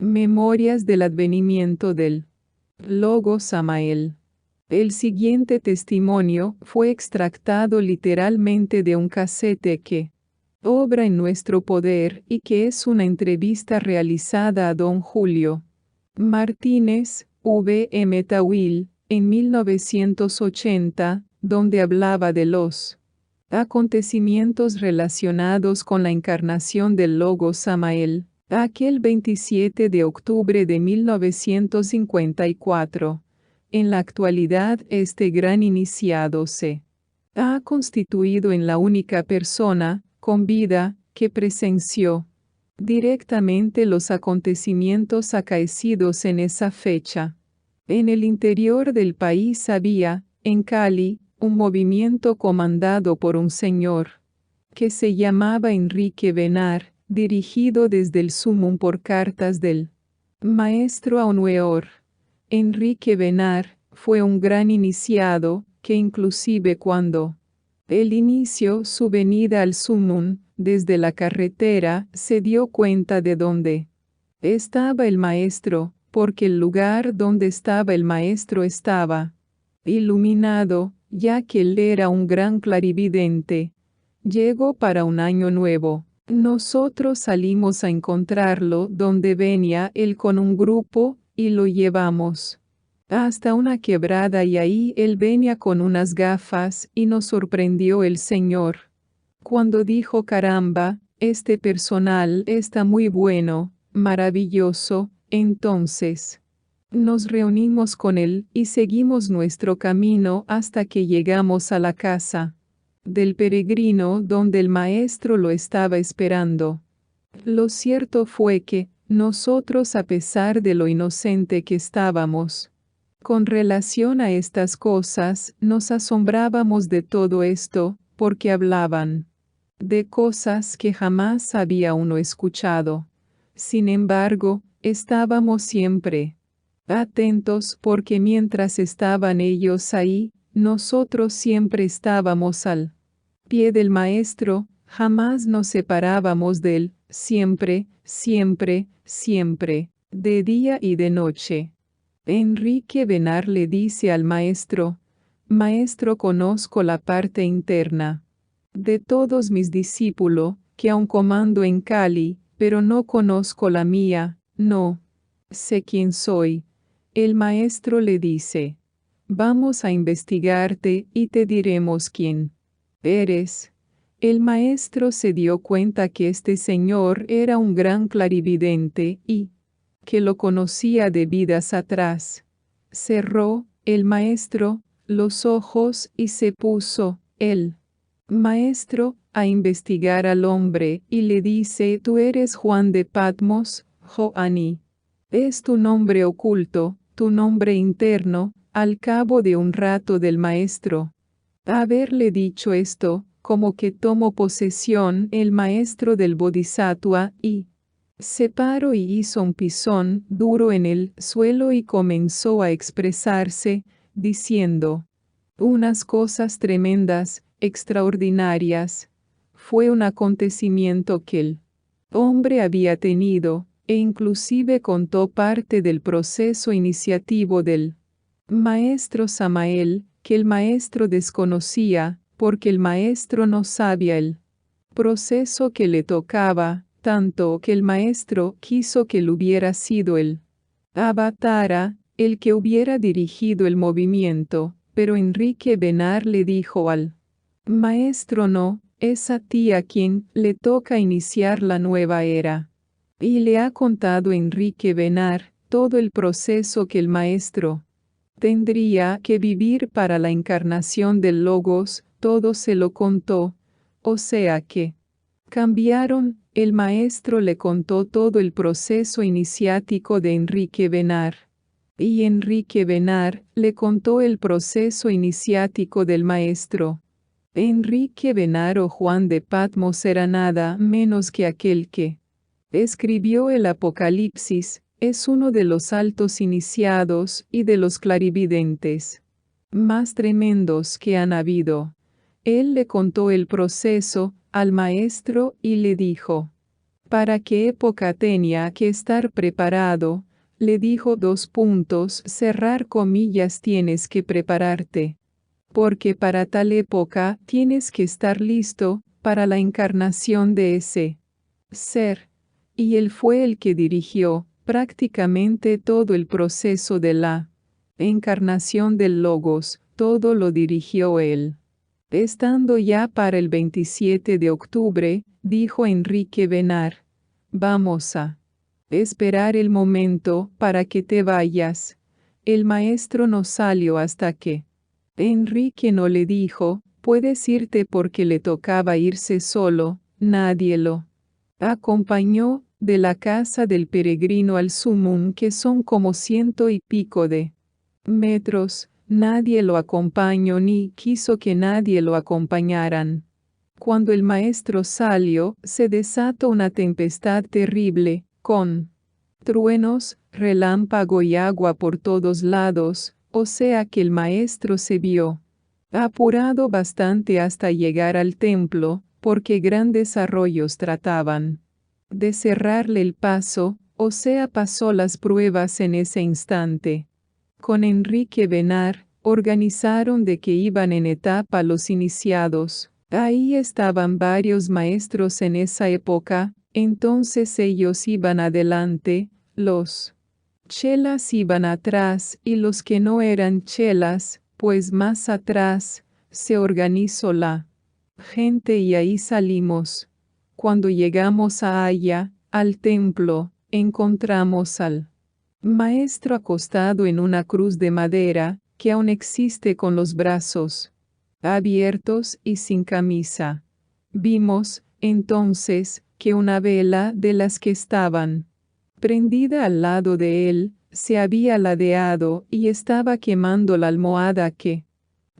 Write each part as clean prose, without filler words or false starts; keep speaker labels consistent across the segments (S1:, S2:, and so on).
S1: Memorias del advenimiento del Logos Samael. El siguiente testimonio fue extractado literalmente de un casete que obra en nuestro poder y que es una entrevista realizada a don Julio Martínez, V.M. Tawil, en 1980, donde hablaba de los acontecimientos relacionados con la encarnación del Logos Samael, aquel 27 de octubre de 1954. En la actualidad este gran iniciado se ha constituido en la única persona, con vida, que presenció directamente los acontecimientos acaecidos en esa fecha. En el interior del país había, en Cali, un movimiento comandado por un señor que se llamaba Enrique Benar, dirigido desde el sumum por cartas del maestro Aunueor. Enrique Benar fue un gran iniciado, que inclusive cuando él inició su venida al sumum, desde la carretera, se dio cuenta de dónde estaba el maestro, porque el lugar donde estaba el maestro estaba iluminado, ya que él era un gran clarividente. Llegó para un año nuevo. Nosotros salimos a encontrarlo donde venía él con un grupo, y lo llevamos hasta una quebrada y ahí él venía con unas gafas y nos sorprendió el Señor. Cuando dijo caramba, este personal está muy bueno, maravilloso, entonces nos reunimos con él y seguimos nuestro camino hasta que llegamos a la casa del peregrino donde el maestro lo estaba esperando. Lo cierto fue que, nosotros a pesar de lo inocente que estábamos, con relación a estas cosas, nos asombrábamos de todo esto, porque hablaban de cosas que jamás había uno escuchado. Sin embargo, estábamos siempre atentos porque mientras estaban ellos ahí, nosotros siempre estábamos al pie del maestro, jamás nos separábamos de él, siempre, siempre, siempre, de día y de noche. Enrique Benar le dice al maestro: Maestro, conozco la parte interna de todos mis discípulos, que aun comando en Cali, pero no conozco la mía, no sé quién soy. El maestro le dice: Vamos a investigarte y te diremos quién eres. El maestro se dio cuenta que este señor era un gran clarividente y que lo conocía de vidas atrás. Cerró el maestro los ojos y se puso el maestro a investigar al hombre y le dice: Tú eres Juan de Patmos, Joani. Es tu nombre oculto, tu nombre interno. Al cabo de un rato del maestro haberle dicho esto, como que tomó posesión el maestro del Bodhisattva y se paró y hizo un pisón duro en el suelo y comenzó a expresarse, diciendo unas cosas tremendas, extraordinarias. Fue un acontecimiento que el hombre había tenido, e inclusive contó parte del proceso iniciativo del maestro Samael, que el maestro desconocía, porque el maestro no sabía el proceso que le tocaba, tanto que el maestro quiso que él hubiera sido el avatara, el que hubiera dirigido el movimiento, pero Enrique Benar le dijo al maestro: no, es a ti a quien le toca iniciar la nueva era. Y le ha contado Enrique Benar todo el proceso que el maestro tendría que vivir para la encarnación del Logos, todo se lo contó, o sea que cambiaron. El maestro le contó todo el proceso iniciático de Enrique Benar. Y Enrique Benar le contó el proceso iniciático del maestro. Enrique Benar o Juan de Patmos era nada menos que aquel que escribió el Apocalipsis. Es uno de los altos iniciados y de los clarividentes más tremendos que han habido. Él le contó el proceso al maestro y le dijo: ¿Para qué época tenía que estar preparado? Le dijo: cerrar comillas, tienes que prepararte. Porque para tal época tienes que estar listo para la encarnación de ese ser. Y él fue el que dirigió prácticamente todo el proceso de la encarnación del Logos, todo lo dirigió él. Estando ya para el 27 de octubre, dijo Enrique Benar: vamos a esperar el momento para que te vayas. El maestro no salió hasta que Enrique no le dijo: puedes irte, porque le tocaba irse solo. Nadie lo acompañó de la casa del peregrino al sumum, que son como 100 y pico de metros. Nadie lo acompañó ni quiso que nadie lo acompañaran. Cuando el maestro salió, se desató una tempestad terrible, con truenos, relámpago y agua por todos lados, o sea que el maestro se vio apurado bastante hasta llegar al templo, porque grandes arroyos trataban de cerrarle el paso, o sea, pasó las pruebas en ese instante. Con Enrique Benar, organizaron de que iban en etapa los iniciados. Ahí estaban varios maestros en esa época, entonces ellos iban adelante, los chelas iban atrás y los que no eran chelas, pues más atrás. Se organizó la gente y ahí salimos. Cuando llegamos a allá, al templo, encontramos al maestro acostado en una cruz de madera, que aún existe, con los brazos abiertos y sin camisa. Vimos, entonces, que una vela de las que estaban prendida al lado de él, se había ladeado y estaba quemando la almohada que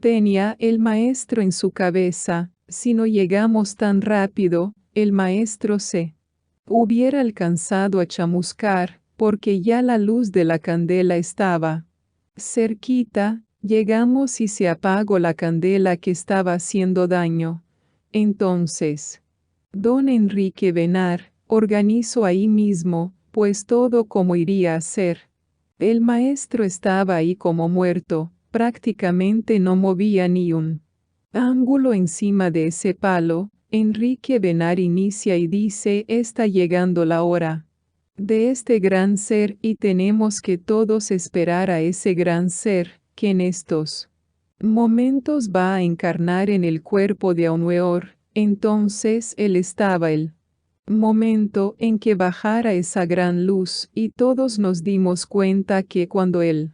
S1: tenía el maestro en su cabeza. Si no llegamos tan rápido, el maestro se hubiera alcanzado a chamuscar, porque ya la luz de la candela estaba cerquita. Llegamos y se apagó la candela que estaba haciendo daño. Entonces, don Enrique Benar organizó ahí mismo, pues todo como iría a ser. El maestro estaba ahí como muerto, prácticamente no movía ni un ángulo encima de ese palo. Enrique Benar inicia y dice: está llegando la hora de este gran ser y tenemos que todos esperar a ese gran ser, que en estos momentos va a encarnar en el cuerpo de Aunueor. Entonces él estaba el momento en que bajara esa gran luz, y todos nos dimos cuenta que cuando él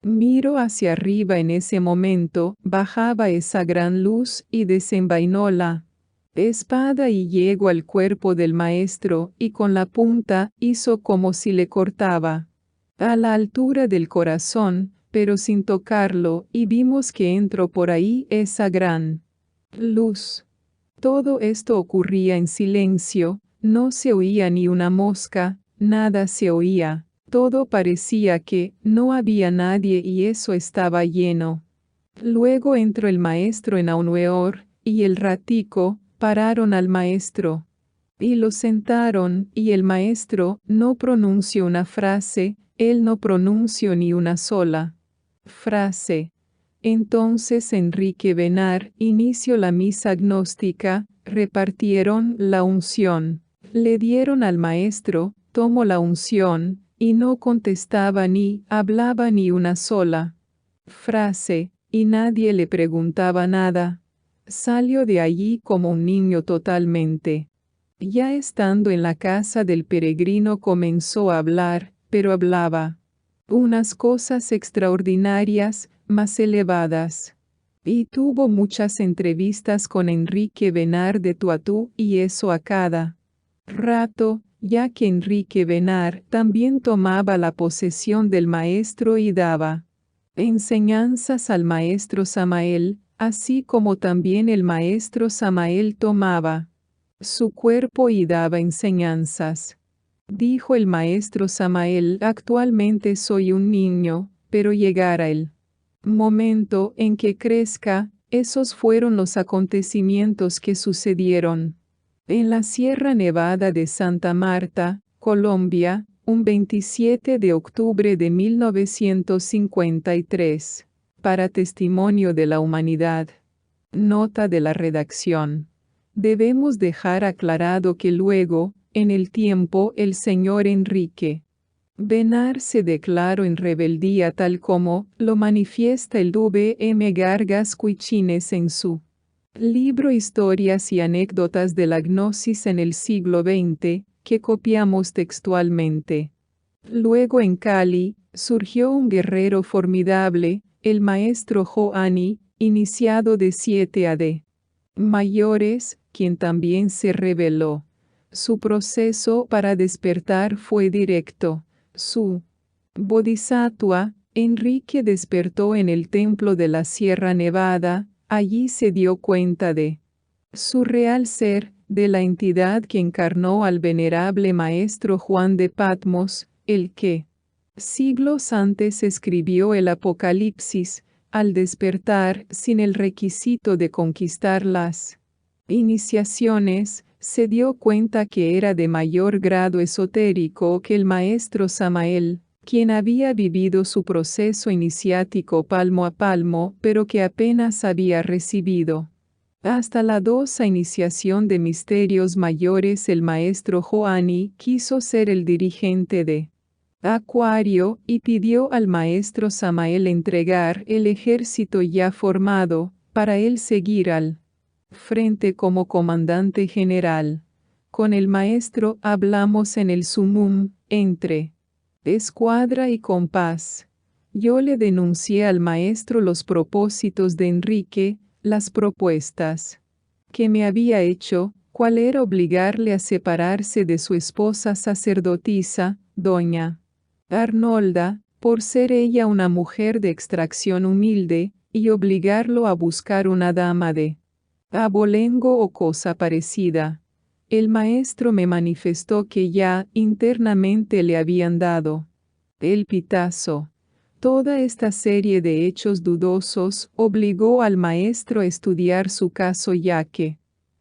S1: miró hacia arriba, en ese momento bajaba esa gran luz y desenvainó la espada y llegó al cuerpo del maestro, y con la punta hizo como si le cortaba a la altura del corazón, pero sin tocarlo, y vimos que entró por ahí esa gran luz. Todo esto ocurría en silencio, no se oía ni una mosca, nada se oía, todo parecía que no había nadie y eso estaba lleno. Luego entró el maestro en Aunueor, y el ratico pararon al maestro y lo sentaron, y el maestro no pronunció una frase, él no pronunció ni una sola frase. Entonces Enrique Benar inició la misa gnóstica, repartieron la unción, le dieron al maestro, tomó la unción, y no contestaba ni hablaba ni una sola frase, y nadie le preguntaba nada. Salió de allí como un niño totalmente. Ya estando en la casa del peregrino comenzó a hablar, pero hablaba unas cosas extraordinarias, más elevadas. Y tuvo muchas entrevistas con Enrique Benar de tú a tú, y eso a cada rato, ya que Enrique Benar también tomaba la posesión del maestro y daba enseñanzas al maestro Samael, así como también el maestro Samael tomaba su cuerpo y daba enseñanzas. Dijo el maestro Samael: actualmente soy un niño, pero llegará el momento en que crezca. Esos fueron los acontecimientos que sucedieron. En la Sierra Nevada de Santa Marta, Colombia, un 27 de octubre de 1953. Para testimonio de la humanidad. Nota de la redacción. Debemos dejar aclarado que luego, en el tiempo, el señor Enrique Benar se declaró en rebeldía tal como lo manifiesta el V.M. Gargas Cuichines en su libro Historias y anécdotas de la Gnosis en el siglo XX, que copiamos textualmente. Luego en Cali, surgió un guerrero formidable, el maestro Joani, iniciado de 7 a.D. mayores, quien también se rebeló. Su proceso para despertar fue directo. Su bodhisattva, Enrique, despertó en el templo de la Sierra Nevada. Allí se dio cuenta de su real ser, de la entidad que encarnó al venerable maestro Juan de Patmos, el que siglos antes escribió el Apocalipsis. Al despertar, sin el requisito de conquistar las iniciaciones, se dio cuenta que era de mayor grado esotérico que el maestro Samael, quien había vivido su proceso iniciático palmo a palmo, pero que apenas había recibido hasta la dosa iniciación de misterios mayores. El maestro Joani quiso ser el dirigente de Acuario y pidió al maestro Samael entregar el ejército ya formado, para él seguir al frente como comandante general. Con el maestro hablamos en el sumum, entre escuadra y compás. Yo le denuncié al maestro los propósitos de Enrique, las propuestas que me había hecho, cuál era obligarle a separarse de su esposa sacerdotisa, doña Arnolda, por ser ella una mujer de extracción humilde, y obligarlo a buscar una dama de abolengo o cosa parecida. El maestro me manifestó que ya internamente le habían dado el pitazo. Toda esta serie de hechos dudosos obligó al maestro a estudiar su caso, ya que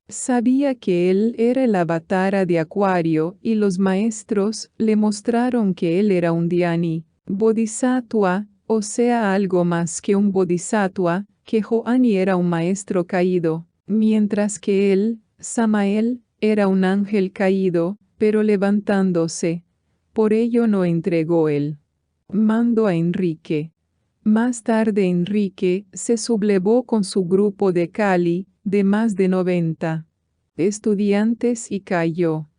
S1: sabía que él era el avatara de Acuario y los maestros le mostraron que él era un dhyani, bodhisattva, o sea algo más que un bodhisattva, que Joani era un maestro caído, mientras que él, Samael, era un ángel caído, pero levantándose. Por ello no entregó el mando a Enrique. Más tarde Enrique se sublevó con su grupo de Cali, de más de 90 estudiantes, y cayó